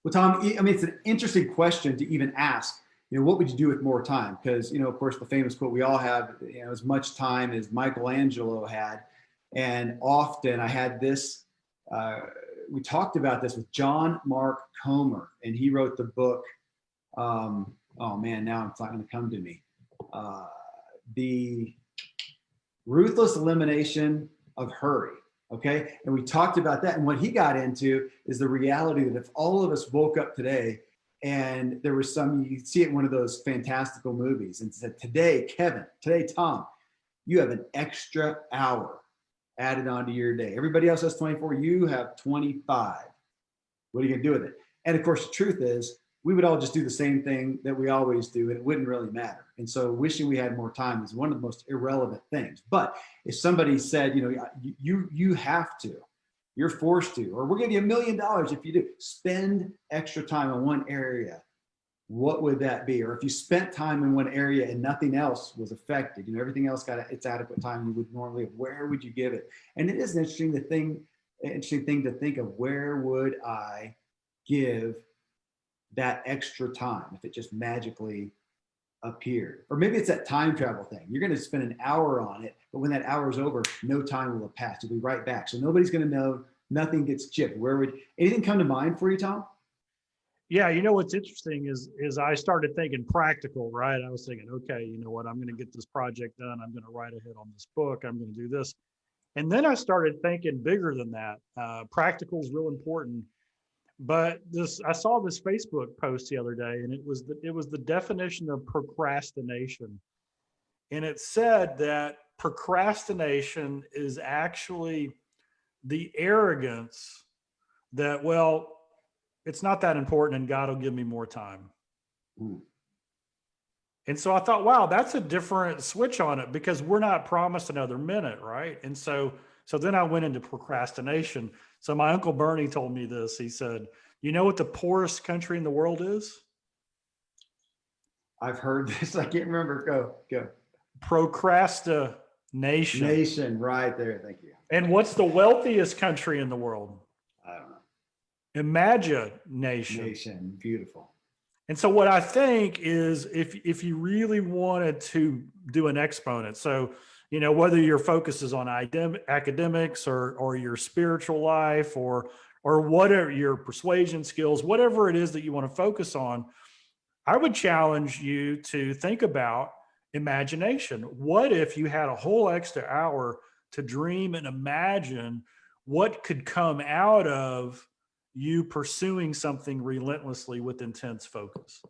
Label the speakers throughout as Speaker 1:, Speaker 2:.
Speaker 1: Well, Tom, I mean, it's an interesting question to even ask. What would you do with more time? Because, of course, the famous quote we all have, as much time as Michelangelo had. And often I had this, we talked about this with John Mark Comer, and he wrote the book. Oh man, now it's not going to come to me. The Ruthless Elimination of Hurry. Okay. And we talked about that. And what he got into is the reality that if all of us woke up today and there was you see it in one of those fantastical movies and said, today, Kevin, today, Tom, you have an extra hour added onto your day. Everybody else has 24. You have 25. What are you going to do with it? And of course, the truth is, we would all just do the same thing that we always do, and it wouldn't really matter. And so wishing we had more time is one of the most irrelevant things. But if somebody said, you have to, you're forced to, or we'll give you $1 million if you do, spend extra time in one area, what would that be? Or if you spent time in one area and nothing else was affected, everything else got its adequate time you would normally have, where would you give it? And it is an interesting thing to think of, where would I give that extra time if it just magically appeared? Or maybe it's that time travel thing. You're going to spend an hour on it, but when that hour is over, no time will have passed. You'll be right back. So nobody's going to know, nothing gets chipped. Anything come to mind for you, Tom?
Speaker 2: Yeah, what's interesting is I started thinking practical, right? I was thinking, okay, you know what, I'm going to get this project done. I'm going to write ahead on this book. I'm going to do this. And then I started thinking bigger than that. Practical is real important. But I saw this Facebook post the other day, and it was the definition of procrastination. And it said that procrastination is actually the arrogance that, well, it's not that important and God will give me more time.
Speaker 1: Ooh.
Speaker 2: And so I thought, wow, that's a different switch on it, because we're not promised another minute, right? And so then I went into procrastination. So my Uncle Bernie told me this. He said, you know what the poorest country in the world is?
Speaker 1: I've heard this. I can't remember. Go.
Speaker 2: Procrastination.
Speaker 1: Nation, right there. Thank you.
Speaker 2: And what's the wealthiest country in the world?
Speaker 1: I don't know.
Speaker 2: Imagination.
Speaker 1: Nation. Beautiful.
Speaker 2: And so what I think is, if you really wanted to do an exponent, so whether your focus is on academics or your spiritual life or whatever, your persuasion skills, whatever it is that you want to focus on, I would challenge you to think about imagination. What if you had a whole extra hour to dream and imagine what could come out of you pursuing something relentlessly with intense focus?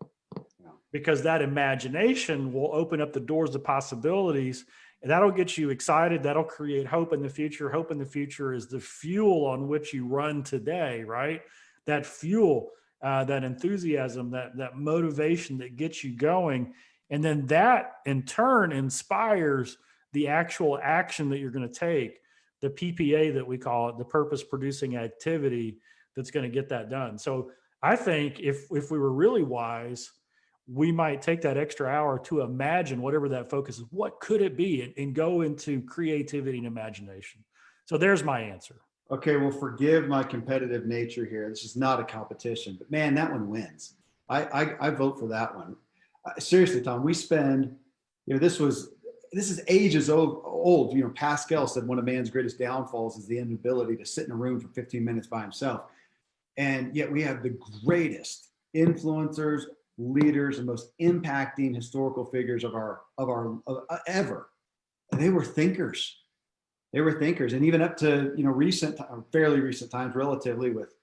Speaker 2: Because that imagination will open up the doors of possibilities, and that'll get you excited. That'll create hope in the future. Hope in the future is the fuel on which you run today, right? That fuel, that enthusiasm, that motivation that gets you going. And then that in turn inspires the actual action that you're going to take, the PPA that we call it, the purpose producing activity that's going to get that done. So I think if we were really wise, we might take that extra hour to imagine whatever that focus is. What could it be? And go into creativity and imagination. So there's my answer.
Speaker 1: Okay, well, forgive my competitive nature here. This is not a competition, but man, that one wins. I vote for that one. Seriously, Tom, we spend, this is ages old. Pascal said one of man's greatest downfalls is the inability to sit in a room for 15 minutes by himself. And yet we have the greatest influencers, leaders, and most impacting historical figures of ever. And they were thinkers. And even up to, fairly recent times, relatively, with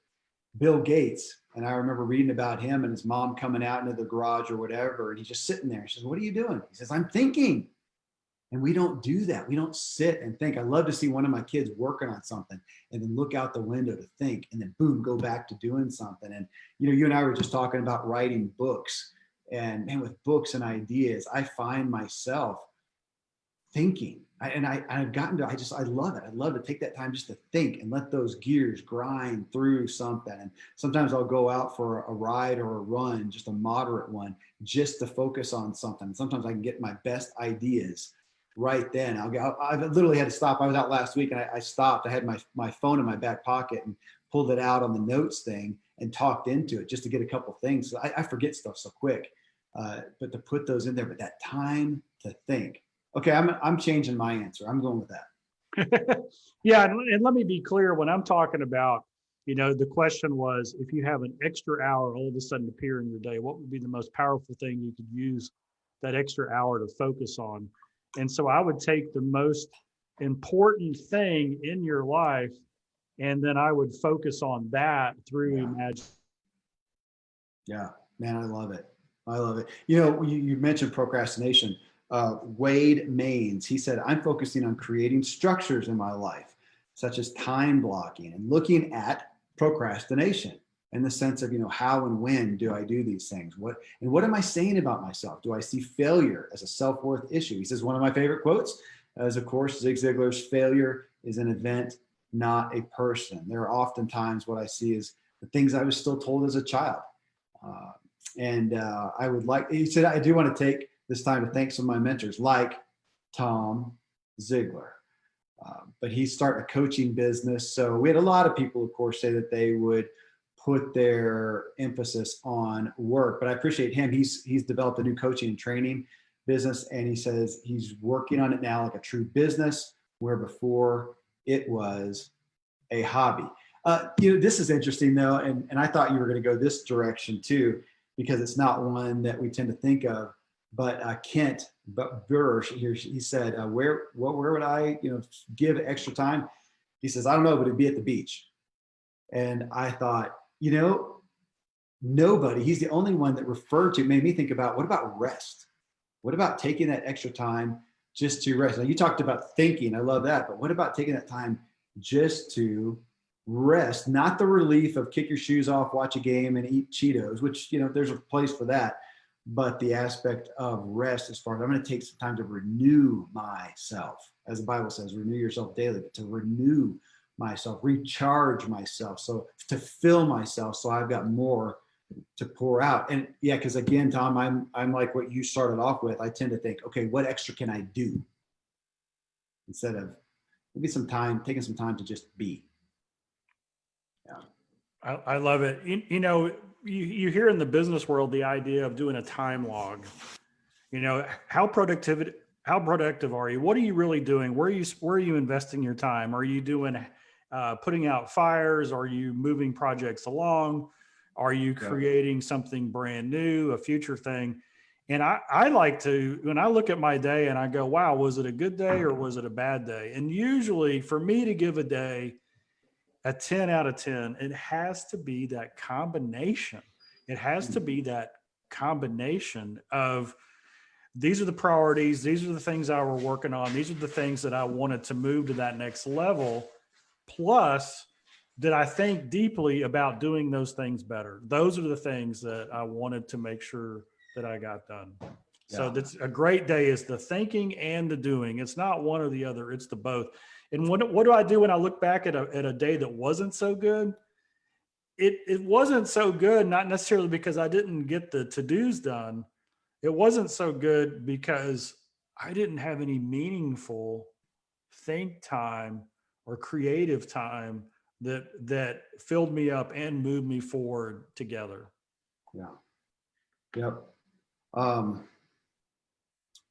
Speaker 1: Bill Gates. And I remember reading about him and his mom coming out into the garage or whatever. And he's just sitting there. She says, "What are you doing?" He says, "I'm thinking." And we don't do that. We don't sit and think. I love to see one of my kids working on something and then look out the window to think and then boom, go back to doing something. And, you and I were just talking about writing books, and with books and ideas, I find myself thinking. I've gotten to, I love it. I love to take that time just to think and let those gears grind through something. And sometimes I'll go out for a ride or a run, just a moderate one, just to focus on something. Sometimes I can get my best ideas right then. I literally had to stop. I was out last week and I stopped. I had my phone in my back pocket and pulled it out on the notes thing and talked into it just to get a couple things. So I forget stuff so quick, but to put those in there, but that time to think. Okay, I'm changing my answer. I'm going with that.
Speaker 2: Yeah, and let me be clear, when I'm talking about, the question was, if you have an extra hour all of a sudden appear in your day, what would be the most powerful thing you could use that extra hour to focus on? And so I would take the most important thing in your life, and then I would focus on that through imagine.
Speaker 1: Yeah, man, I love it. I love it. You mentioned procrastination. Wade Maines, he said, I'm focusing on creating structures in my life, such as time blocking and looking at procrastination in the sense of, how and when do I do these things? What am I saying about myself? Do I see failure as a self-worth issue? He says, one of my favorite quotes is, of course, Zig Ziglar's failure is an event, not a person. There are often times what I see is the things I was still told as a child. I would like, he said, I do want to take this time to thank some of my mentors like Tom Ziglar. But he's starting a coaching business. So we had a lot of people, of course, say that they would put their emphasis on work. But I appreciate him. He's developed a new coaching and training business. And he says he's working on it now like a true business, where before it was a hobby. This is interesting, though. And I thought you were going to go this direction, too, because it's not one that we tend to think of. But Kent Burr, he said, where would I, give extra time? He says, I don't know, but it'd be at the beach. And I thought, nobody, he's the only one that referred to, made me think about, what about rest? What about taking that extra time just to rest? Now, you talked about thinking. I love that. But what about taking that time just to rest? Not the relief of kick your shoes off, watch a game, and eat Cheetos, which, there's a place for that. But the aspect of rest, as far as I'm going to take some time to renew myself, as the Bible says, renew yourself daily, but to renew myself, recharge myself, so to fill myself, so I've got more to pour out. And yeah, because again, Tom, I'm like what you started off with. I tend to think, okay, what extra can I do, instead of maybe taking some time to just be. Yeah,
Speaker 2: I love it. You hear in the business world the idea of doing a time log. How productive are you? What are you really doing? Where are you investing your time? Are you doing putting out fires? Are you moving projects along? Are you creating something brand new, a future thing? And I like to, when I look at my day and I go, wow, was it a good day or was it a bad day? And usually for me to give a day a 10 out of 10, it has to be that combination. It has to be that combination of, these are the priorities, these are the things I were working on, these are the things that I wanted to move to that next level. Plus, did I think deeply about doing those things better? Those are the things that I wanted to make sure that I got done. Yeah. So that's a great day, is the thinking and the doing. It's not one or the other, it's the both. And what do I do when I look back at a day that wasn't so good? It wasn't so good, not necessarily because I didn't get the to-dos done. It wasn't so good because I didn't have any meaningful think time or creative time that filled me up and moved me forward together.
Speaker 1: Yeah. Yep. I'm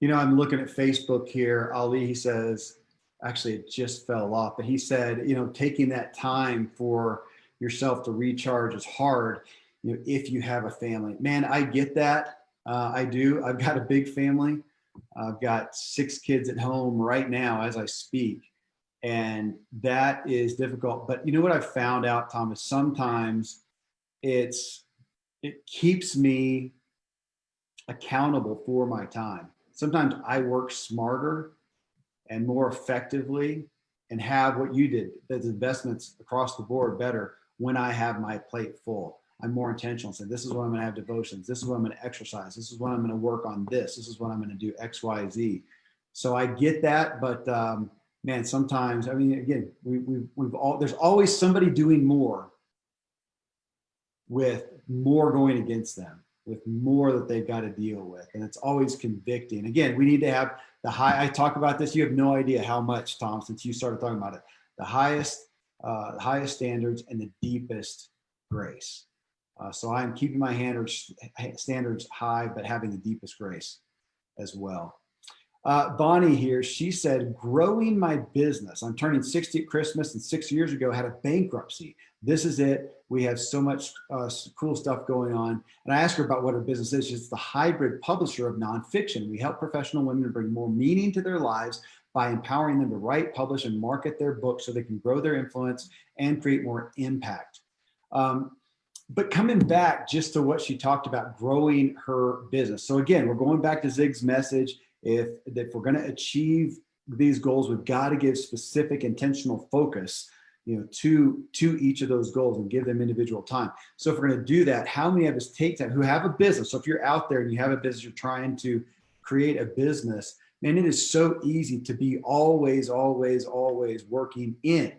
Speaker 1: looking at Facebook here. Ali, he says, actually it just fell off, but he said, taking that time for yourself to recharge is hard, if you have a family. Man, I get that. I do. I've got a big family. I've got 6 kids at home right now as I speak. And that is difficult. But you know what I've found out, Thomas, sometimes it keeps me accountable for my time. Sometimes I work smarter and more effectively and have what you did, the investments across the board better when I have my plate full. I'm more intentional. So this is when I'm going to have devotions. This is when I'm going to exercise. This is when I'm going to work on this. This is when I'm going to do X, Y, Z. So I get that, but man, sometimes, again, there's always somebody doing more with more going against them, with more that they've got to deal with. And it's always convicting. Again, we need to have the high, I talk about this, you have no idea how much, Tom, since you started talking about it, the highest the highest standards, and the deepest grace. So I'm keeping my standards high, but having the deepest grace as well. Bonnie here, she said, growing my business. I'm turning 60 at Christmas, and 6 years ago had a bankruptcy. This is it. We have so much cool stuff going on. And I asked her about what her business is. She's the hybrid publisher of nonfiction. We help professional women to bring more meaning to their lives by empowering them to write, publish, and market their books so they can grow their influence and create more impact. But coming back just to what she talked about, growing her business. So again, we're going back to Zig's message. If we're going to achieve these goals, we've got to give specific intentional focus, to each of those goals and give them individual time. So if we're going to do that, how many of us take time who have a business? So if you're out there and you have a business, you're trying to create a business, man, it is so easy to be always working in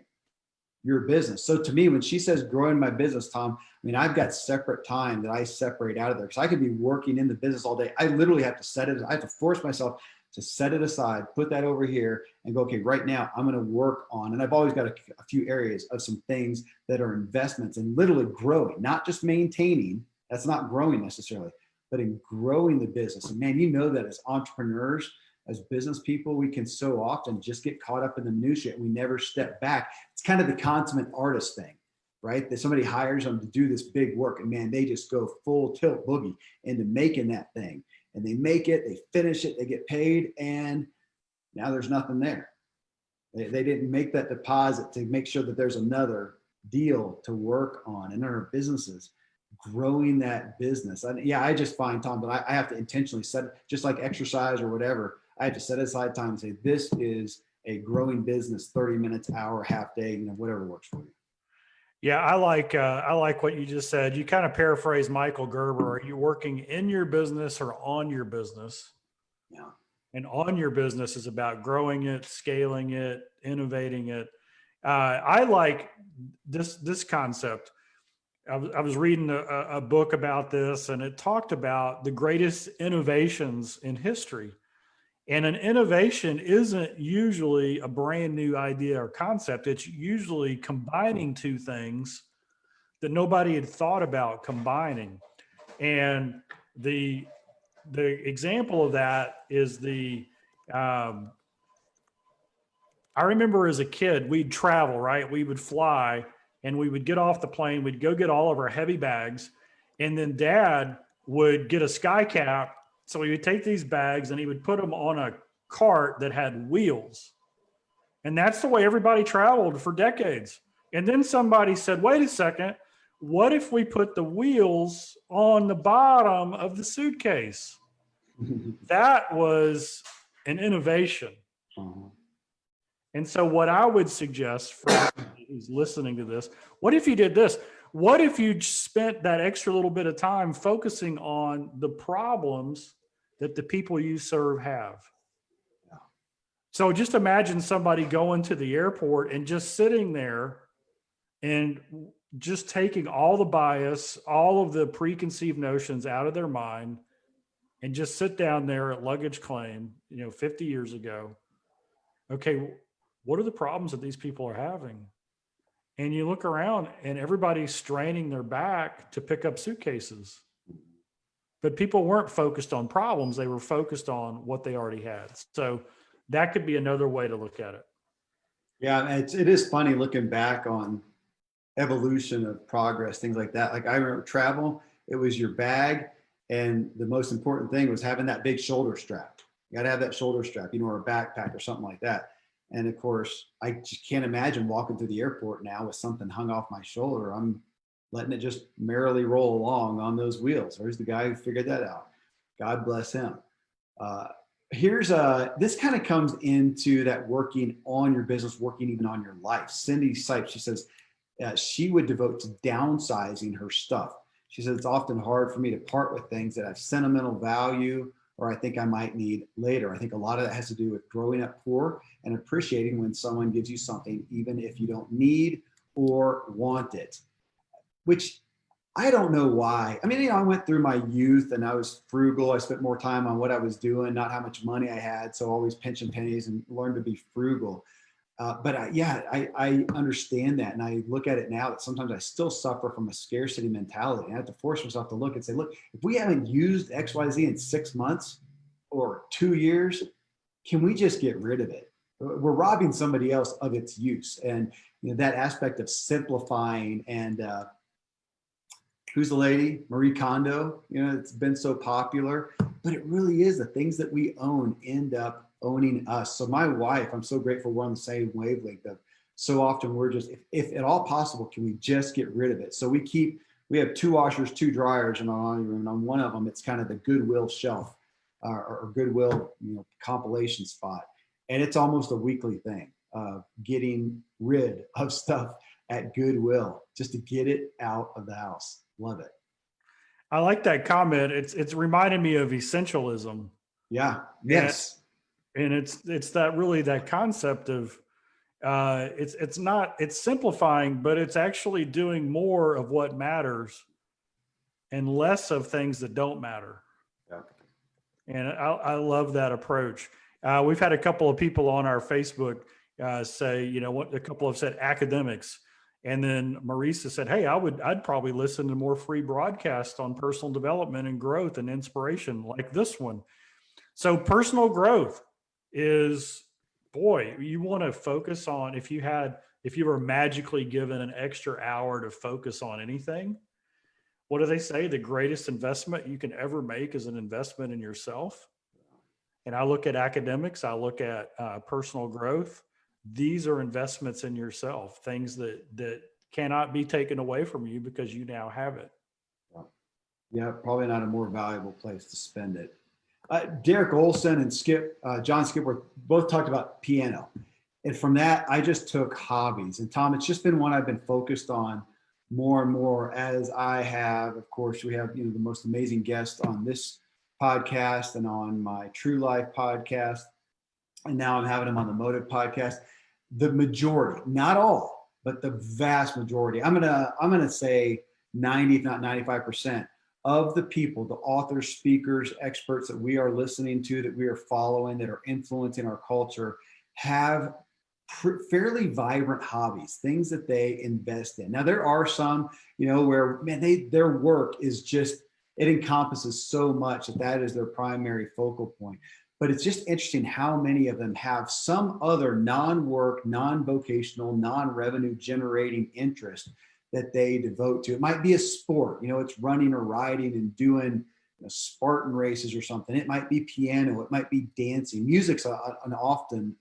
Speaker 1: your business. So to me, when she says growing my business, Tom, I mean, I've got separate time that I separate out of there, because I could be working in the business all day. I literally have to I have to force myself to set it aside, put that over here and go, okay, right now I'm going to work on, and I've always got a few areas of some things that are investments and literally growing, not just maintaining. That's not growing necessarily, but in growing the business. And man, that as entrepreneurs, as business people, we can so often just get caught up in the minutiae and we never step back. It's kind of the consummate artist thing, right? That somebody hires them to do this big work, and man, they just go full tilt boogie into making that thing. And they make it, they finish it, they get paid, and now there's nothing there. They didn't make that deposit to make sure that there's another deal to work on. And in our businesses, growing that business. I just find, Tom, that I have to intentionally set, just like exercise or whatever, I have to set aside time and say, this is a growing business, 30 minutes, hour, half day, whatever works for you.
Speaker 2: Yeah, I like what you just said. You kind of paraphrase Michael Gerber. Are you working in your business or on your business?
Speaker 1: Yeah.
Speaker 2: And on your business is about growing it, scaling it, innovating it. I like this concept. I was reading a book about this, and it talked about the greatest innovations in history. And an innovation isn't usually a brand new idea or concept. It's usually combining two things that nobody had thought about combining. And the example of that is I remember as a kid, we'd travel, right? We would fly and we would get off the plane. We'd go get all of our heavy bags. And then Dad would get a sky cap. So he would take these bags and he would put them on a cart that had wheels. And that's the way everybody traveled for decades. And then somebody said, wait a second, what if we put the wheels on the bottom of the suitcase? That was an innovation. And so what I would suggest for anybody who's listening to this, what if you did this? What if you spent that extra little bit of time focusing on the problems that the people you serve have? So just imagine somebody going to the airport and just sitting there and just taking all the bias, all of the preconceived notions out of their mind, and just sit down there at luggage claim, 50 years ago. Okay, what are the problems that these people are having? And you look around and everybody's straining their back to pick up suitcases. But people weren't focused on problems. They were focused on what they already had. So that could be another way to look at it.
Speaker 1: Yeah, it is funny looking back on evolution of progress, things like that. Like I remember travel, it was your bag. And the most important thing was having that big shoulder strap. You got to have that shoulder strap, or a backpack or something like that. And of course, I just can't imagine walking through the airport now with something hung off my shoulder. I'm letting it just merrily roll along on those wheels. There's the guy who figured that out. God bless him. This kind of comes into that working on your business, working even on your life. Cindy Sipes, she says she would devote to downsizing her stuff. She says, it's often hard for me to part with things that have sentimental value or I think I might need later. I think a lot of that has to do with growing up poor and appreciating when someone gives you something, even if you don't need or want it, which I don't know why. I mean, I went through my youth and I was frugal. I spent more time on what I was doing, not how much money I had. So always pinching pennies and learned to be frugal. I understand that. And I look at it now that sometimes I still suffer from a scarcity mentality. And I have to force myself to look and say, look, if we haven't used XYZ in 6 months or 2 years, can we just get rid of it? We're robbing somebody else of its use. And that aspect of simplifying and who's the lady? Marie Kondo, it's been so popular, but it really is the things that we own end up owning us. So my wife, I'm so grateful we're on the same wavelength of so often we're just, if at all possible, can we just get rid of it? So we have 2 washers, 2 dryers in our laundry room. And on one of them, it's kind of the Goodwill shelf or Goodwill, compilation spot. And it's almost a weekly thing, getting rid of stuff at Goodwill just to get it out of the house. Love it.
Speaker 2: I like that comment. It's reminding me of essentialism.
Speaker 1: Yeah. Yes.
Speaker 2: And it's that concept of it's simplifying, but it's actually doing more of what matters and less of things that don't matter.
Speaker 1: Yeah.
Speaker 2: And I love that approach. We've had a couple of people on our Facebook say, a couple have said academics. And then Marisa said, hey, I'd probably listen to more free broadcasts on personal development and growth and inspiration like this one. So personal growth is, boy, you want to focus on, if you were magically given an extra hour to focus on anything, what do they say? The greatest investment you can ever make is an investment in yourself. And I look at academics, I look at personal growth. These are investments in yourself, things that cannot be taken away from you because you now have it.
Speaker 1: Yeah, probably not a more valuable place to spend it. Derek Olson and John Skipworth both talked about piano. And from that, I just took hobbies. And Tom, it's just been one I've been focused on more and more as I have, of course, we have, the most amazing guests on this podcast and on my True Life podcast. And now I'm having them on the Motive podcast. The majority, not all, but the vast majority, I'm gonna say 90, if not 95% of the people, the authors, speakers, experts that we are listening to, that we are following, that are influencing our culture, have fairly vibrant hobbies, things that they invest in. Now, there are some, where, man, their work is just, it encompasses so much that is their primary focal point. But it's just interesting how many of them have some other non-work, non-vocational, non-revenue generating interest that they devote to. It might be a sport, it's running or riding and doing Spartan races or something. It might be piano. It might be dancing. Music's an often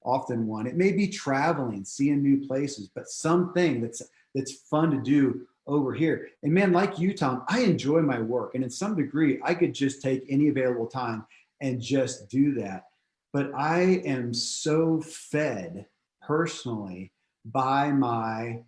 Speaker 1: one. It may be traveling, seeing new places, but something that's fun to do over here. And man, like you, Tom, I enjoy my work. And in some degree, I could just take any available time and just do that. But I am so fed personally by my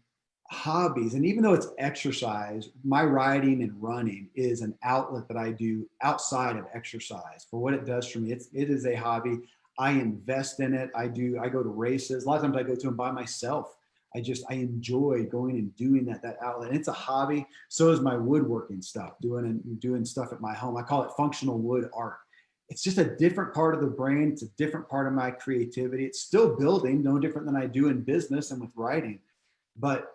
Speaker 1: hobbies. And even though it's exercise, my riding and running is an outlet that I do outside of exercise for what it does for me. It is a hobby. I invest in it. I go to races. A lot of times I go to them by myself. I enjoy going and doing that outlet. And it's a hobby. So is my woodworking stuff, doing stuff at my home. I call it functional wood art. It's just a different part of the brain. It's a different part of my creativity. It's still building, no different than I do in business and with writing. But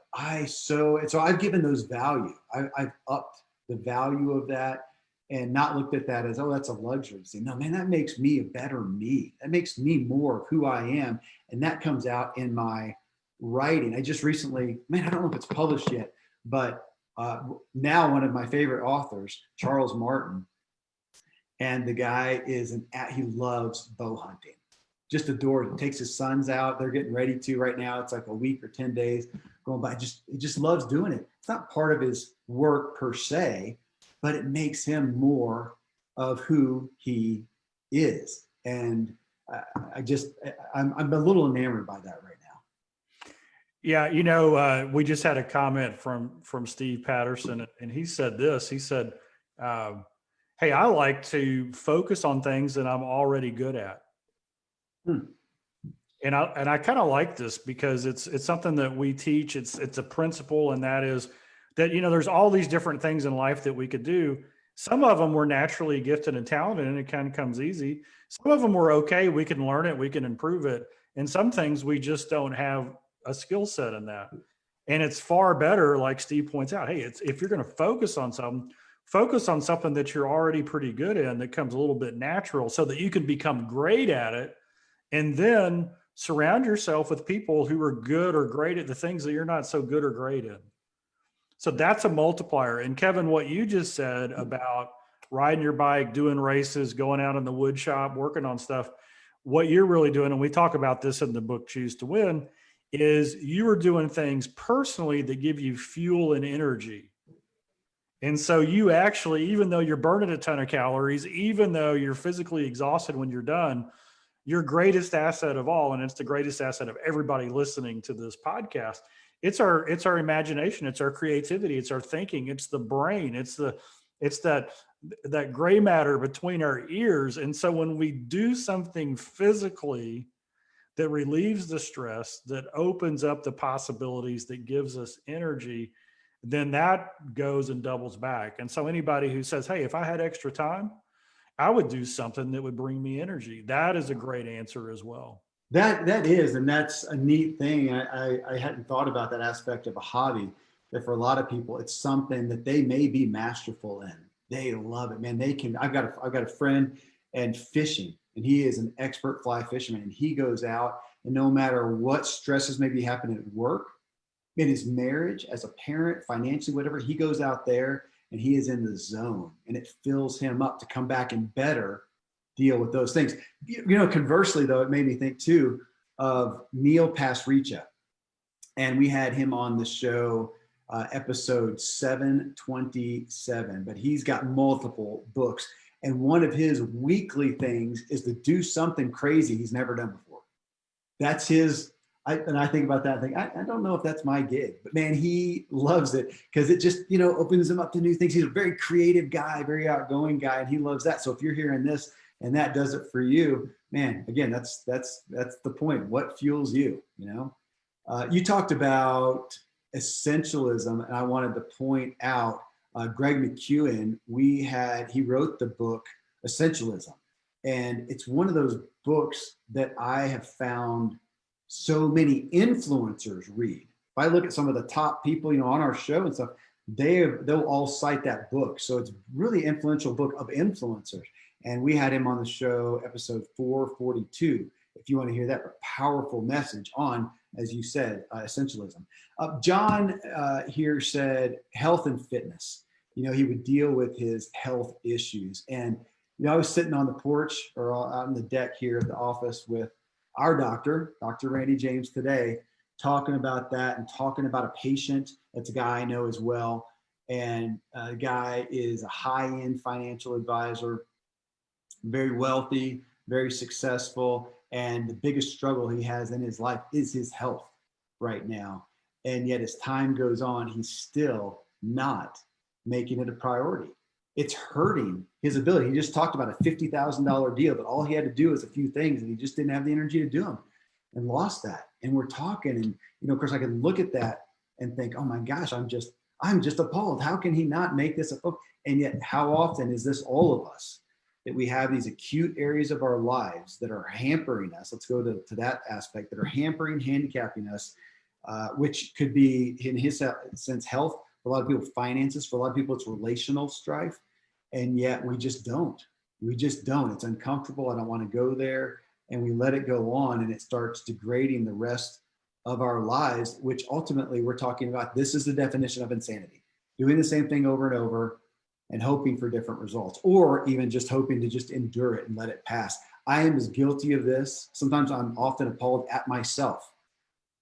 Speaker 1: so I've given those value. I've upped the value of that and not looked at that as, oh, that's a luxury. Say, no, man, that makes me a better me. That makes me more of who I am. And that comes out in my writing. I just recently, man, I don't know if it's published yet, but now one of my favorite authors, Charles Martin, and the guy he loves bow hunting. Just adores it. Takes his sons out. They're getting ready to right now. It's like a week or 10 days going by. He just loves doing it. It's not part of his work per se, but it makes him more of who he is. And I'm a little enamored by that right now.
Speaker 2: Yeah. We just had a comment from Steve Patterson, and he said this. He said, hey, I like to focus on things that I'm already good at. And I kind of like this because it's something that we teach. It's a principle, and that is that, there's all these different things in life that we could do. Some of them we're naturally gifted and talented, and it kind of comes easy. Some of them we're okay. We can learn it. We can improve it. And some things we just don't have a skill set in that. And it's far better, like Steve points out, hey, if you're going to focus on something that you're already pretty good in, that comes a little bit natural, so that you can become great at it. And then surround yourself with people who are good or great at the things that you're not so good or great in. So that's a multiplier. And Kevin, what you just said about riding your bike, doing races, going out in the wood shop, working on stuff, what you're really doing, and we talk about this in the book, Choose to Win, is you are doing things personally that give you fuel and energy. And so you actually, even though you're burning a ton of calories, even though you're physically exhausted when you're done, your greatest asset of all, and it's the greatest asset of everybody listening to this podcast, it's our imagination, it's our creativity, it's our thinking, it's the brain, it's that gray matter between our ears. And so when we do something physically that relieves the stress, that opens up the possibilities, that gives us energy, then that goes and doubles back. And so anybody who says, hey, if I had extra time, I would do something that would bring me energy, that is a great answer as well.
Speaker 1: That is, and that's a neat thing. I hadn't thought about that aspect of a hobby, that for a lot of people, it's something that they may be masterful in. They love it, man. They can. I've got a friend and fishing, and he is an expert fly fisherman, and he goes out, and no matter what stresses may be happening at work, in his marriage, as a parent, financially, whatever, he goes out there and he is in the zone, and it fills him up to come back and better deal with those things. Conversely though, it made me think too of Neil Pasricha, and we had him on the show, episode 727, but he's got multiple books. And one of his weekly things is to do something crazy he's never done before. That's his. I think about that and think, I don't know if that's my gig, but man, he loves it because it just, opens him up to new things. He's a very creative guy, very outgoing guy, and he loves that. So if you're hearing this and that does it for you, man, again, that's the point. What fuels you, You talked about essentialism, and I wanted to point out Greg McKeown. He wrote the book Essentialism, and it's one of those books that I have found so many influencers read. If I look at some of the top people, on our show and stuff, they'll all cite that book. So it's really influential book of influencers. And we had him on the show, episode 442. If you want to hear that powerful message on, as you said, essentialism. John here said health and fitness. He would deal with his health issues. And I was sitting on the porch or out on the deck here at the office with our doctor, Dr. Randy James, today, talking about that and talking about a patient. That's a guy I know as well. And the guy is a high-end financial advisor, very wealthy, very successful. And the biggest struggle he has in his life is his health right now. And yet as time goes on, he's still not making it a priority. It's hurting his ability. He just talked about a $50,000 deal, but all he had to do was a few things, and he just didn't have the energy to do them, and lost that. And we're talking, and of course, I can look at that and think, oh my gosh, I'm just appalled. How can he not make this a book? And yet, how often is this all of us, that we have these acute areas of our lives that are hampering us? Let's go to that aspect, that are hampering, handicapping us, which could be, in his sense, health. For a lot of people, finances. For a lot of people, it's relational strife. And yet we just don't. It's uncomfortable. I don't want to go there. And we let it go on, and it starts degrading the rest of our lives, which ultimately we're talking about. This is the definition of insanity: doing the same thing over and over and hoping for different results, or even just hoping to just endure it and let it pass. I am as guilty of this. Sometimes I'm often appalled at myself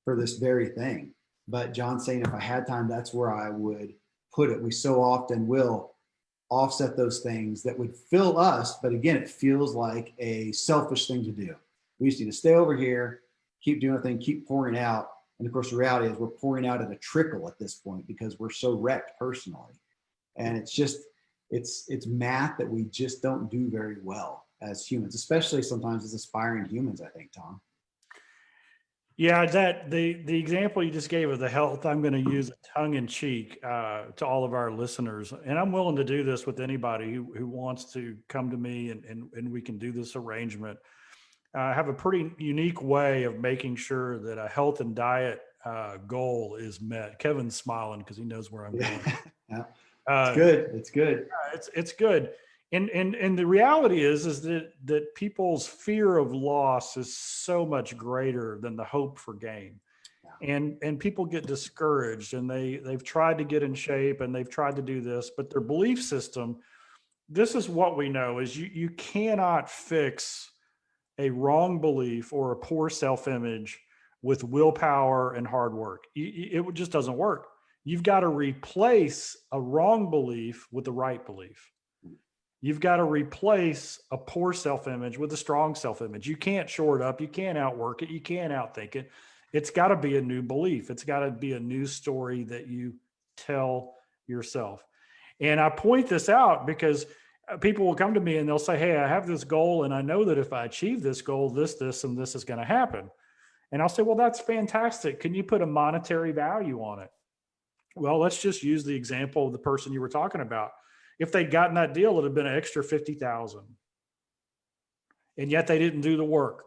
Speaker 1: for this very thing. But John's saying if I had time, that's where I would put it. We so often will offset those things that would fill us. But again, it feels like a selfish thing to do. We just need to stay over here, keep doing a thing, keep pouring out. And of course, the reality is we're pouring out at a trickle at this point because we're so wrecked personally. And it's math that we just don't do very well as humans, especially sometimes as aspiring humans, I think, Tom.
Speaker 2: Yeah, the example you just gave of the health, I'm going to use a tongue in cheek to all of our listeners, and I'm willing to do this with anybody who wants to come to me, and we can do this arrangement. have a pretty unique way of making sure that a health and diet goal is met. Kevin's smiling because he knows where I'm
Speaker 1: Yeah.
Speaker 2: going.
Speaker 1: Yeah. It's
Speaker 2: Uh,
Speaker 1: good. It's good.
Speaker 2: it's good. And the reality is that people's fear of loss is so much greater than the hope for gain.
Speaker 1: Yeah.
Speaker 2: And people get discouraged, and they've tried to get in shape, and they've tried to do this, but their belief system, this is what we know, is you cannot fix a wrong belief or a poor self-image with willpower and hard work. It just doesn't work. You've got to replace a wrong belief with the right belief. You've got to replace a poor self-image with a strong self-image. You can't shore it up. You can't outwork it. You can't outthink it. It's got to be a new belief. It's got to be a new story that you tell yourself. And I point this out because people will come to me and they'll say, hey, I have this goal, and I know that if I achieve this goal, this, and this is going to happen. And I'll say, well, that's fantastic. Can you put a monetary value on it? Well, let's just use the example of the person you were talking about. If they'd gotten that deal, it'd have been an extra 50,000. And yet they didn't do the work.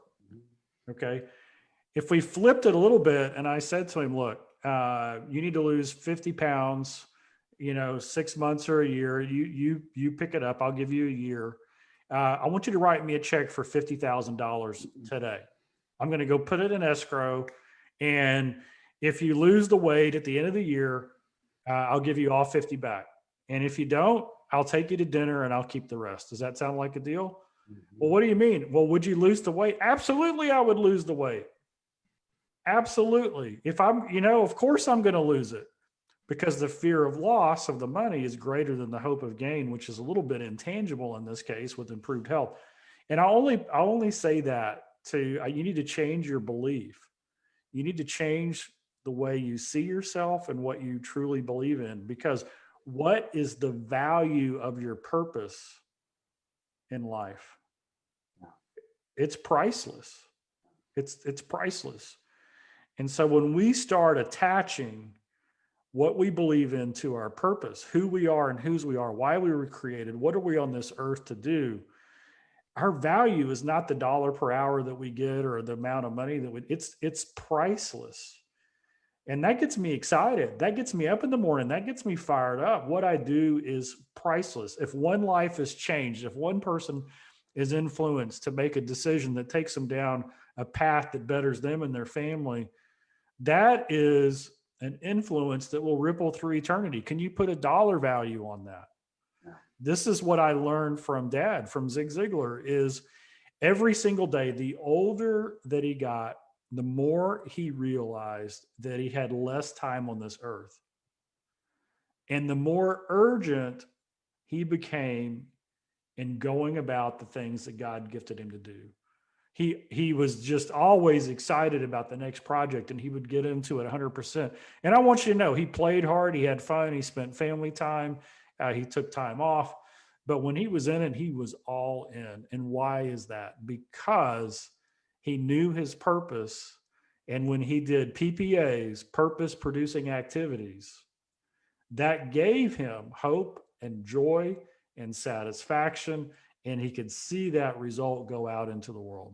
Speaker 2: Okay. If we flipped it a little bit and I said to him, look, you need to lose 50 pounds, 6 months or a year, you pick it up. I'll give you a year. I want you to write me a check for $50,000 today. I'm going to go put it in escrow. And if you lose the weight at the end of the year, I'll give you all 50 back. And if you don't, I'll take you to dinner and I'll keep the rest. Does that sound like a deal? Mm-hmm. Well, what do you mean? Well, would you lose the weight? Absolutely, I would lose the weight. Absolutely. If I'm, of course I'm going to lose it, because the fear of loss of the money is greater than the hope of gain, which is a little bit intangible in this case with improved health. And I only say that you need to change your belief. You need to change the way you see yourself and what you truly believe in, because what is the value of your purpose in life? It's priceless. It's priceless. And so when we start attaching what we believe in to our purpose, who we are and whose we are, why we were created, what are we on this earth to do, our value is not the dollar per hour that we get or the amount of money it's priceless. And that gets me excited. That gets me up in the morning. That gets me fired up. What I do is priceless. If one life is changed, if one person is influenced to make a decision that takes them down a path that betters them and their family, that is an influence that will ripple through eternity. Can you put a dollar value on that? Yeah. This is what I learned from Dad, from Zig Ziglar, is every single day, the older that he got, the more he realized that he had less time on this earth. And the more urgent he became in going about the things that God gifted him to do. He was just always excited about the next project, and he would get into it 100%. And I want you to know, he played hard, he had fun, he spent family time, he took time off. But when he was in it, he was all in. And why is that? Because he knew his purpose. And when he did PPAs, purpose producing activities, that gave him hope and joy and satisfaction. And he could see that result go out into the world.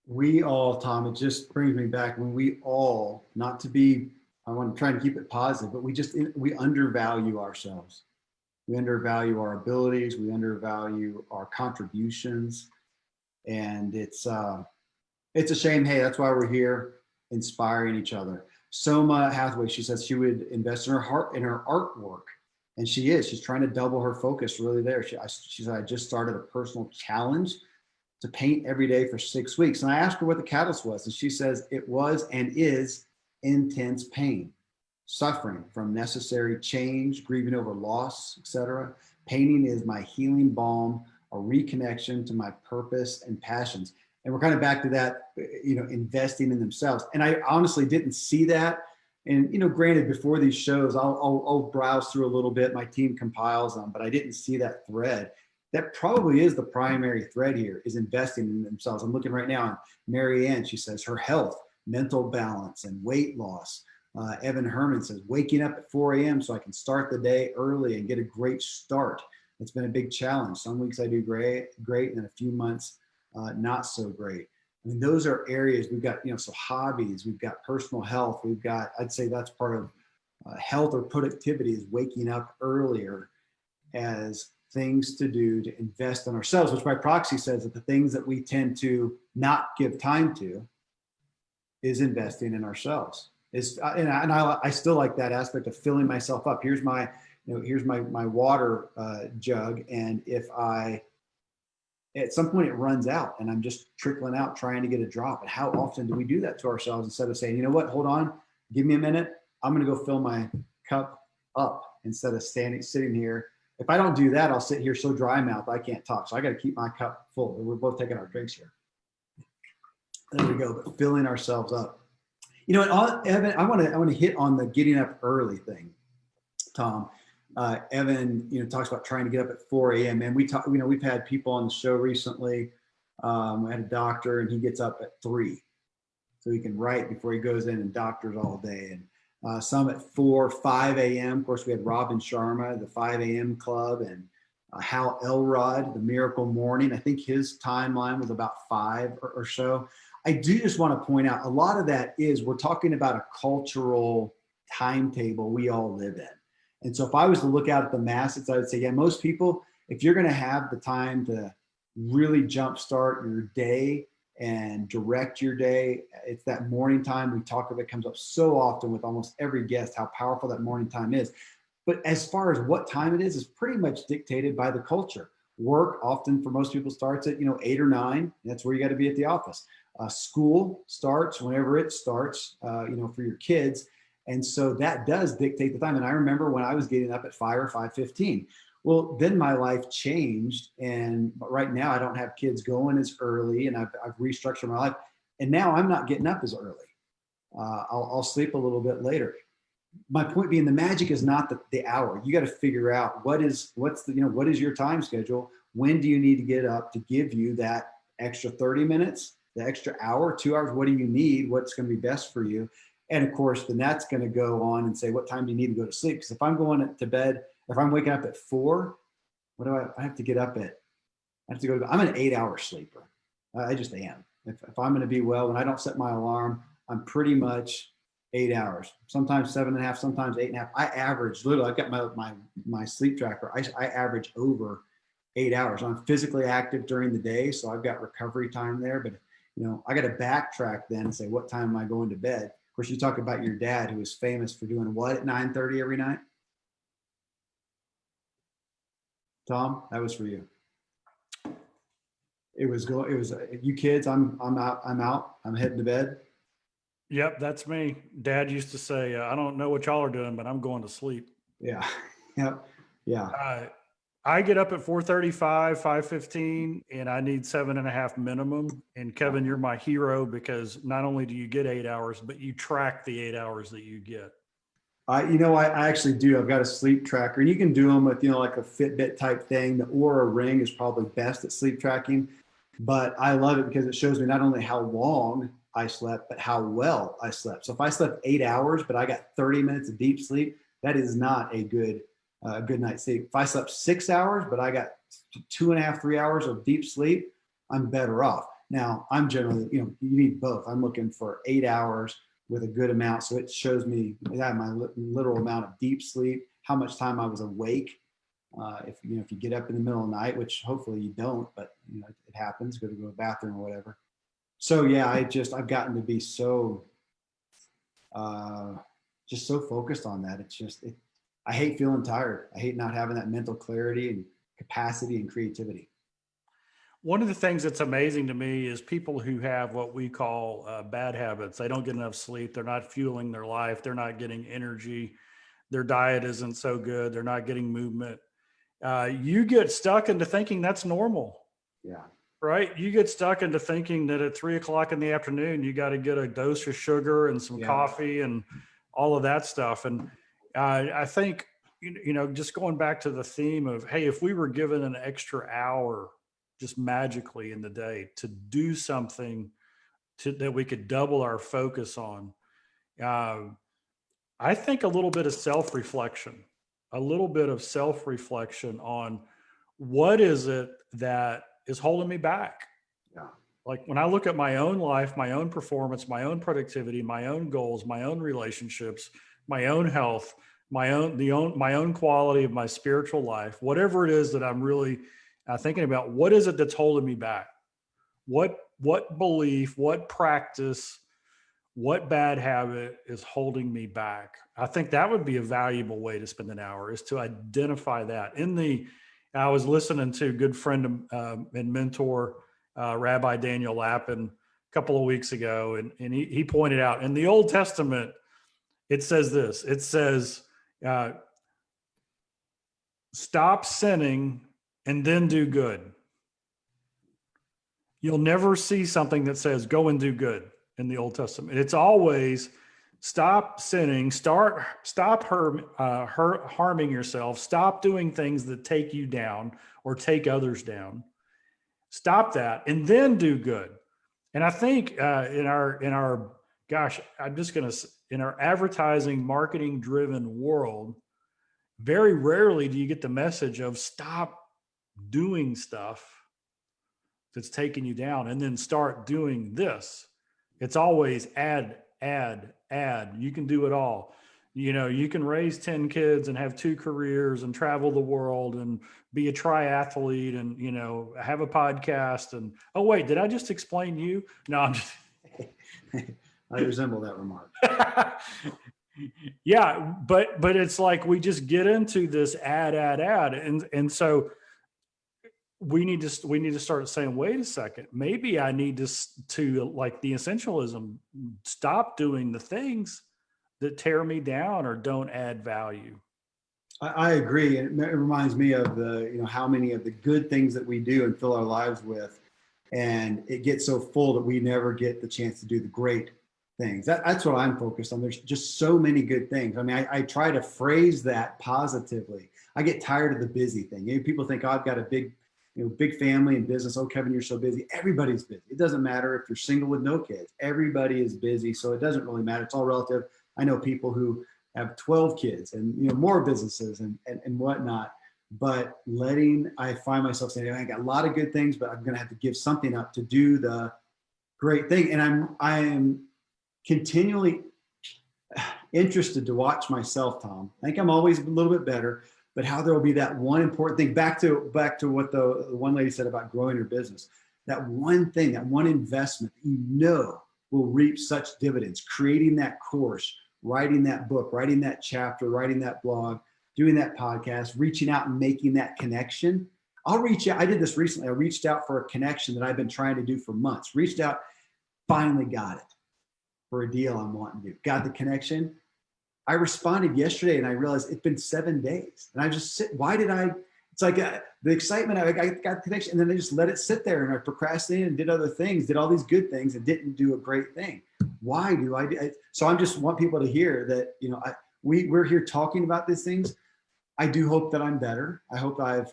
Speaker 1: We all, Tom, it just brings me back when we all, not to be, I want to try and keep it positive, but we undervalue ourselves. We undervalue our abilities. We undervalue our contributions. And it's a shame. Hey, that's why we're here, inspiring each other. Soma Hathaway, she says she would invest in her artwork. And she is. She's trying to double her focus really there. She said, I just started a personal challenge to paint every day for 6 weeks. And I asked her what the catalyst was. And she says it was and is intense pain, suffering from necessary change, grieving over loss, etc. Painting is my healing balm, a reconnection to my purpose and passions. And we're kind of back to that, investing in themselves. And I honestly didn't see that. And, granted, before these shows, I'll browse through a little bit. My team compiles them, but I didn't see that thread. That probably is the primary thread here, is investing in themselves. I'm looking right now on Mary Ann. She says her health, mental balance, and weight loss. Evan Herman says, waking up at 4 a.m. so I can start the day early and get a great start. It's been a big challenge. Some weeks I do great, and in a few months, not so great. I mean, those are areas we've got, so hobbies, we've got personal health, we've got, I'd say that's part of health or productivity, is waking up earlier as things to do to invest in ourselves, which by proxy says that the things that we tend to not give time to is investing in ourselves. I still like that aspect of filling myself up. Here's my, here's my water jug, and if I at some point it runs out and I'm just trickling out trying to get a drop. And how often do we do that to ourselves instead of saying, you know what, hold on, give me a minute, I'm going to go fill my cup up instead of sitting here. If I don't do that, I'll sit here so dry mouth I can't talk. So I got to keep my cup full. We're both taking our drinks here. There we go. But filling ourselves up. Evan, I want to hit on the getting up early thing, Tom. Evan, talks about trying to get up at 4 a.m. And we've had people on the show recently. I had a doctor, and he gets up at 3, so he can write before he goes in and doctors all day. And some at 4, 5 a.m. Of course, we had Robin Sharma, the 5 a.m. club, and Hal Elrod, the Miracle Morning. I think his timeline was about 5 or so. I do just want to point out a lot of that is we're talking about a cultural timetable we all live in. And so if I was to look out at the masses, I would say, yeah, most people, if you're going to have the time to really jumpstart your day and direct your day, it's that morning time. We talk of it, comes up so often with almost every guest, how powerful that morning time is. But as far as what time it is pretty much dictated by the culture. Work often for most people starts at 8 or 9. That's where you got to be at the office. School starts whenever it starts, for your kids. And so that does dictate the time. And I remember when I was getting up at 5 or 5:15. Well, then my life changed. And right now I don't have kids going as early, and I've restructured my life. And now I'm not getting up as early. I'll sleep a little bit later. My point being, the magic is not the hour. You got to figure out what is your time schedule? When do you need to get up to give you that extra 30 minutes, the extra hour, 2 hours? What do you need? What's going to be best for you? And of course, then that's going to go on and say, what time do you need to go to sleep? Because if I'm going to bed, if I'm waking up at 4, what do I have to get up at? I have to go to bed. I'm an 8-hour sleeper. I just am. If I'm going to be well, when I don't set my alarm, I'm pretty much 8 hours, sometimes 7.5, sometimes 8.5. I average, literally, I've got my sleep tracker. I average over 8 hours. I'm physically active during the day, so I've got recovery time there. But I got to backtrack then and say, what time am I going to bed? Of course, you talk about your dad, who is famous for doing what at 9:30 every night. Tom, that was for you. It was you kids. I'm out. I'm heading to bed.
Speaker 2: Yep, that's me. Dad used to say, I don't know what y'all are doing, but I'm going to sleep.
Speaker 1: Yeah. Yep. Yeah.
Speaker 2: I get up at 4:35, 5:15, and I need 7.5 minimum. And Kevin, you're my hero, because not only do you get 8 hours, but you track the 8 hours that you get.
Speaker 1: I actually do. I've got a sleep tracker, and you can do them with, like a Fitbit type thing. The Oura Ring is probably best at sleep tracking, but I love it because it shows me not only how long I slept, but how well I slept. So if I slept 8 hours, but I got 30 minutes of deep sleep, that is not a good night's sleep. If I slept 6 hours, but I got 2.5, 3 hours of deep sleep, I'm better off. Now, I'm generally, you need both. I'm looking for 8 hours with a good amount. So it shows me that my literal amount of deep sleep, how much time I was awake. If you get up in the middle of the night, which hopefully you don't, but it happens, go to the bathroom or whatever. So yeah, I've gotten to be so, just so focused on that. I hate feeling tired. I hate not having that mental clarity and capacity and creativity.
Speaker 2: One of the things that's amazing to me is people who have what we call bad habits. They don't get enough sleep. They're not fueling their life. They're not getting energy. Their diet isn't so good. They're not getting movement. You get stuck into thinking that's normal.
Speaker 1: Yeah.
Speaker 2: Right. You get stuck into thinking that at 3 o'clock in the afternoon, you got to get a dose of sugar and some coffee and all of that stuff. And I think, just going back to the theme of, hey, if we were given an extra hour just magically in the day to do something that we could double our focus on, I think a little bit of self-reflection on what is it that is holding me back.
Speaker 1: Yeah.
Speaker 2: Like when I look at my own life, my own performance, my own productivity, my own goals, my own relationships, my own health, my own quality of my spiritual life, whatever it is that I'm really thinking about, what is it that's holding me back? What belief, what practice, what bad habit is holding me back? I think that would be a valuable way to spend an hour, is to identify that. I was listening to a good friend and mentor, Rabbi Daniel Lappin, a couple of weeks ago, and he pointed out in the Old Testament, it says this. It says, stop sinning and then do good. You'll never see something that says go and do good in the Old Testament. It's always stop sinning, stop harming yourself, stop doing things that take you down or take others down. Stop that and then do good. And I think in our gosh, in our advertising, marketing driven world, very rarely do you get the message of stop doing stuff that's taking you down and then start doing this. It's always add. You can do it all. You know, you can raise 10 kids and have 2 careers and travel the world and be a triathlete and, you know, have a podcast. And, oh, wait, did I just explain you? No, I'm just.
Speaker 1: I resemble that remark.
Speaker 2: Yeah, but it's like we just get into this add, and so we need to start saying, wait a second, maybe I need to like the essentialism, stop doing the things that tear me down or don't add value.
Speaker 1: I agree. And it reminds me of how many of the good things that we do and fill our lives with, and it gets so full that we never get the chance to do the great things. That's what I'm focused on. There's just so many good things. I mean, I try to phrase that positively. I get tired of the busy thing. People think, oh, I've got a big family and business. Oh, Kevin, you're so busy. Everybody's busy. It doesn't matter if you're single with no kids. Everybody is busy. So it doesn't really matter. It's all relative. I know people who have 12 kids and more businesses and whatnot. But I find myself saying, I got a lot of good things, but I'm going to have to give something up to do the great thing. And I am continually interested to watch myself, Tom. I think I'm always a little bit better, but how there will be that one important thing, back to what the one lady said about growing her business, that one thing, that one investment that will reap such dividends, creating that course, writing that book, writing that chapter, writing that blog, doing that podcast, reaching out and making that connection. I'll reach out. I did this recently. I reached out for a connection that I've been trying to do for months. Reached out, finally got it for a deal I'm wanting to do. Got the connection. I responded yesterday and I realized it's been 7 days. And I just it's like the excitement, I got the connection, and then I just let it sit there and I procrastinated and did other things, did all these good things and didn't do a great thing. Why do I do it? So I just want people to hear that, we're here talking about these things. I do hope that I'm better. I hope I've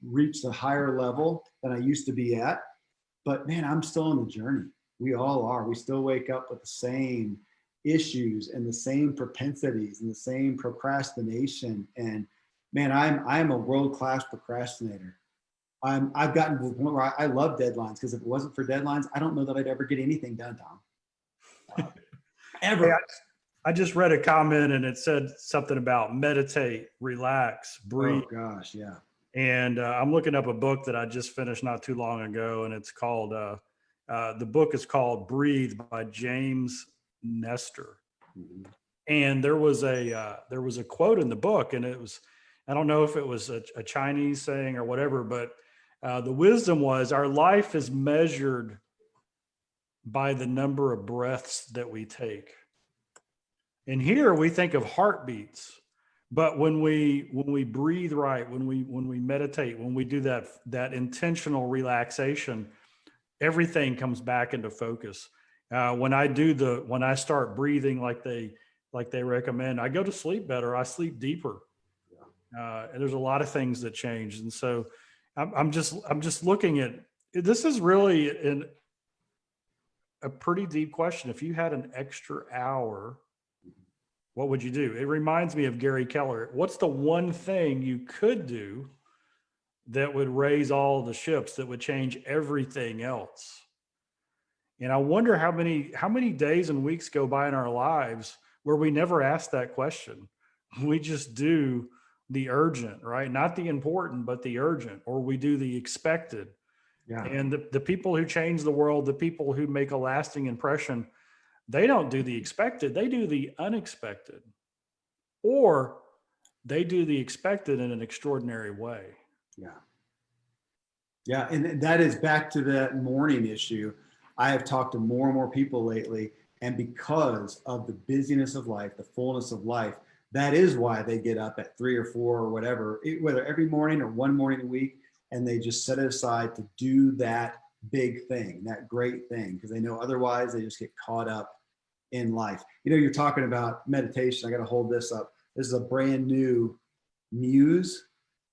Speaker 1: reached a higher level than I used to be at, but man, I'm still on the journey. We all are. We still wake up with the same issues and the same propensities and the same procrastination. And man, I'm a world-class procrastinator. I've gotten to the point where I love deadlines, because if it wasn't for deadlines, I don't know that I'd ever get anything done, Tom. Ever.
Speaker 2: Hey, I just read a comment and it said something about meditate, relax, breathe.
Speaker 1: Oh gosh, yeah.
Speaker 2: And I'm looking up a book that I just finished not too long ago, and it's called the book is called Breathe by James Nestor.
Speaker 1: Mm-hmm.
Speaker 2: And there was a quote in the book, and it was, I don't know if it was a Chinese saying or whatever, but the wisdom was, our life is measured by the number of breaths that we take. And here we think of heartbeats, but when we breathe right, when we meditate, when we do that intentional relaxation, everything comes back into focus. When I start breathing like they recommend, I go to sleep better. I sleep deeper. And there's a lot of things that change. And so I'm just looking at, this is really a pretty deep question. If you had an extra hour, what would you do? It reminds me of Gary Keller. What's the one thing you could do that would raise all the ships, that would change everything else. And I wonder how many days and weeks go by in our lives where we never ask that question. We just do the urgent, right? Not the important, but the urgent, or we do the expected.
Speaker 1: Yeah.
Speaker 2: And the people who change the world, the people who make a lasting impression, they don't do the expected, they do the unexpected, or they do the expected in an extraordinary way.
Speaker 1: Yeah. Yeah. And that is back to that morning issue. I have talked to more and more people lately, and because of the busyness of life, the fullness of life, that is why they get up at 3 or 4 or whatever, whether every morning or one morning a week, and they just set it aside to do that big thing, that great thing, because they know otherwise they just get caught up in life. You're talking about meditation. I got to hold this up. This is a brand new Muse.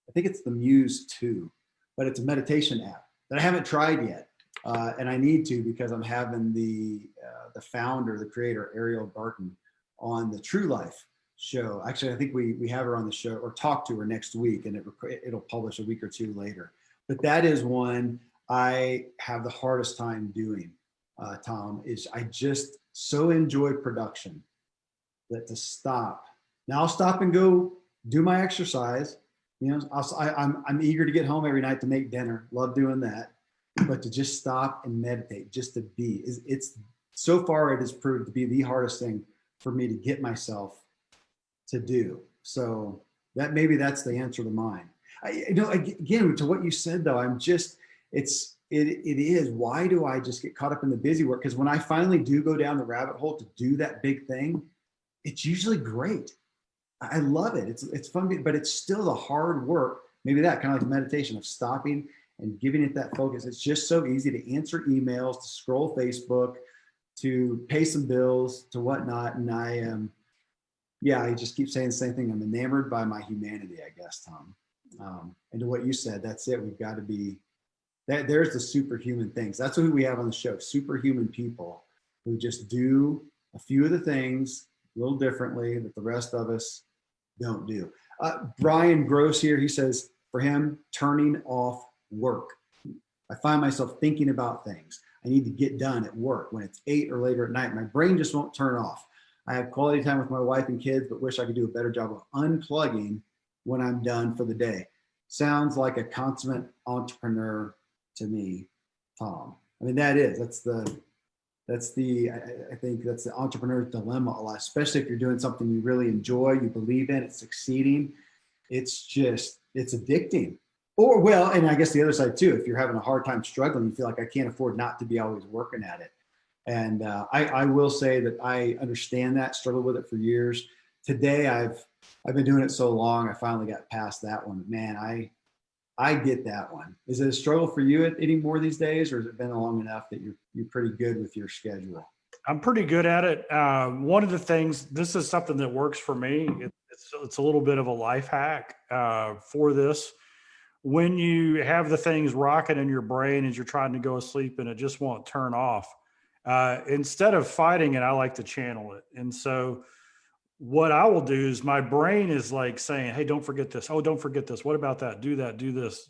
Speaker 1: I think it's the Muse 2, but it's a meditation app that I haven't tried yet. And I need to, because I'm having the founder, the creator, Ariel Barton, on the True Life show. Actually, I think we have her on the show, or talk to her next week, and it'll publish a week or two later. But that is one I have the hardest time doing, Tom, is I just so enjoy production that to stop. Now I'll stop and go do my exercise. I'm eager to get home every night to make dinner. Love doing that. But to just stop and meditate, just to be, it's so far it has proved to be the hardest thing for me to get myself to do. So that's the answer to mine. Again, to what you said though, it is, why do I just get caught up in the busy work? Because when I finally do go down the rabbit hole to do that big thing, it's usually great. I love it. It's fun, but it's still the hard work. Maybe that kind of like meditation of stopping and giving it that focus. It's just so easy to answer emails, to scroll Facebook, to pay some bills, to whatnot. And I just keep saying the same thing. I'm enamored by my humanity, I guess, Tom. And to what you said, that's it. We've got to be, there's the superhuman things. That's who we have on the show, superhuman people who just do a few of the things a little differently that the rest of us don't do. Brian Gross here, he says, for him, turning off work. I find myself thinking about things I need to get done at work when it's 8 or later at night. My brain just won't turn off. I have quality time with my wife and kids, but wish I could do a better job of unplugging when I'm done for the day. Sounds like a consummate entrepreneur to me, Tom. I mean, I think that's the entrepreneur's dilemma a lot, especially if you're doing something you really enjoy, you believe in, it's succeeding. It's addicting. And I guess the other side too, if you're having a hard time struggling, you feel like I can't afford not to be always working at it. And I will say that I understand that, struggled with it for years. Today, I've been doing it so long, I finally got past that one. Man, I get that one. Is it a struggle for you anymore these days, or has it been long enough that you're pretty good with your schedule?
Speaker 2: I'm pretty good at it. One of the things, this is something that works for me. It's a little bit of a life hack for this. When you have the things rocking in your brain as you're trying to go to sleep and it just won't turn off, instead of fighting it, I like to channel it. And so what I will do is my brain is like saying, hey, don't forget this. Oh, don't forget this. What about that? Do that, do this.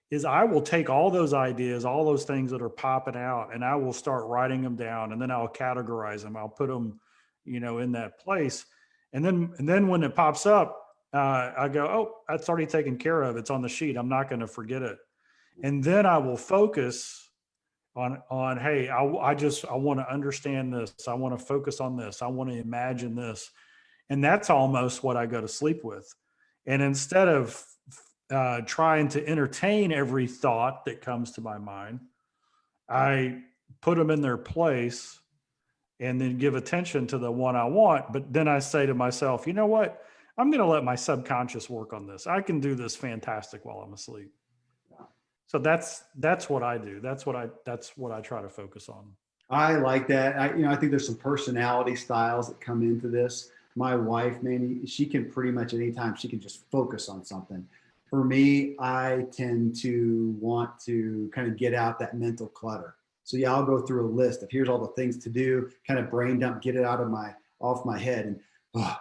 Speaker 2: Is I will take all those ideas, all those things that are popping out, and I will start writing them down, and then I'll categorize them. I'll put them, in that place. And then when it pops up, I go, oh, that's already taken care of. It's on the sheet. I'm not going to forget it. And then I will focus on, hey, I want to understand this. I want to focus on this. I want to imagine this. And that's almost what I go to sleep with. And instead of trying to entertain every thought that comes to my mind, I put them in their place and then give attention to the one I want. But then I say to myself, you know what? I'm going to let my subconscious work on this. I can do this fantastic while I'm asleep. So that's what I do. That's what I try to focus on.
Speaker 1: I like that. I think there's some personality styles that come into this. My wife, man, she can pretty much anytime she can just focus on something. For me, I tend to want to kind of get out that mental clutter. So I'll go through a list of here's all the things to do, kind of brain dump, get it off my head. And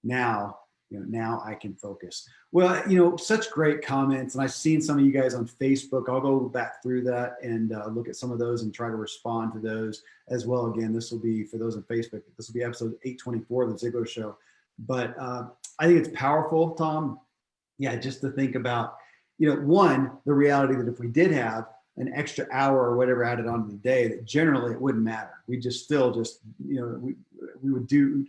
Speaker 1: now now I can focus. Well, such great comments. And I've seen some of you guys on Facebook. I'll go back through that and look at some of those and try to respond to those as well. Again, this will be for those on Facebook. This will be episode 824 of the Ziglar Show. But I think it's powerful, Tom. Yeah, just to think about, one, the reality that if we did have an extra hour or whatever added onto the day, that generally it wouldn't matter. We just still just, we would do,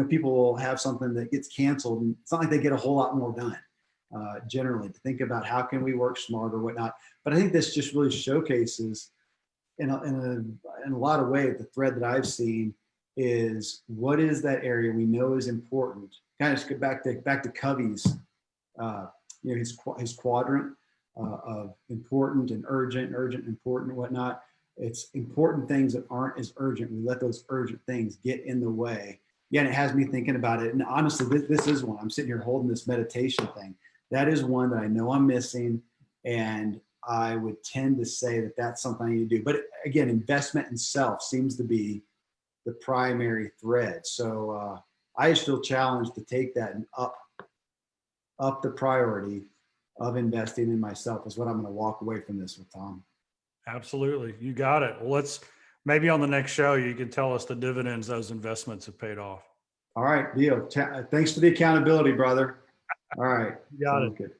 Speaker 1: people will have something that gets canceled and it's not like they get a whole lot more done generally, to think about how can we work smarter or whatnot. But I think this just really showcases in a lot of ways, the thread that I've seen is what is that area we know is important. Kind of just get back to Covey's, his quadrant of important and urgent, important, whatnot. It's important things that aren't as urgent. We let those urgent things get in the way. Yeah, and it has me thinking about it. And honestly, this is one. I'm sitting here holding this meditation thing. That is one that I know I'm missing. And I would tend to say that that's something I need to do. But again, investment in self seems to be the primary thread. So I still challenge to take that and up the priority of investing in myself is what I'm going to walk away from this with, Tom.
Speaker 2: Absolutely. You got it. Well, maybe on the next show, you can tell us the dividends those investments have paid off.
Speaker 1: All right, deal. Thanks for the accountability, brother. All right.
Speaker 2: You got it.
Speaker 1: Good.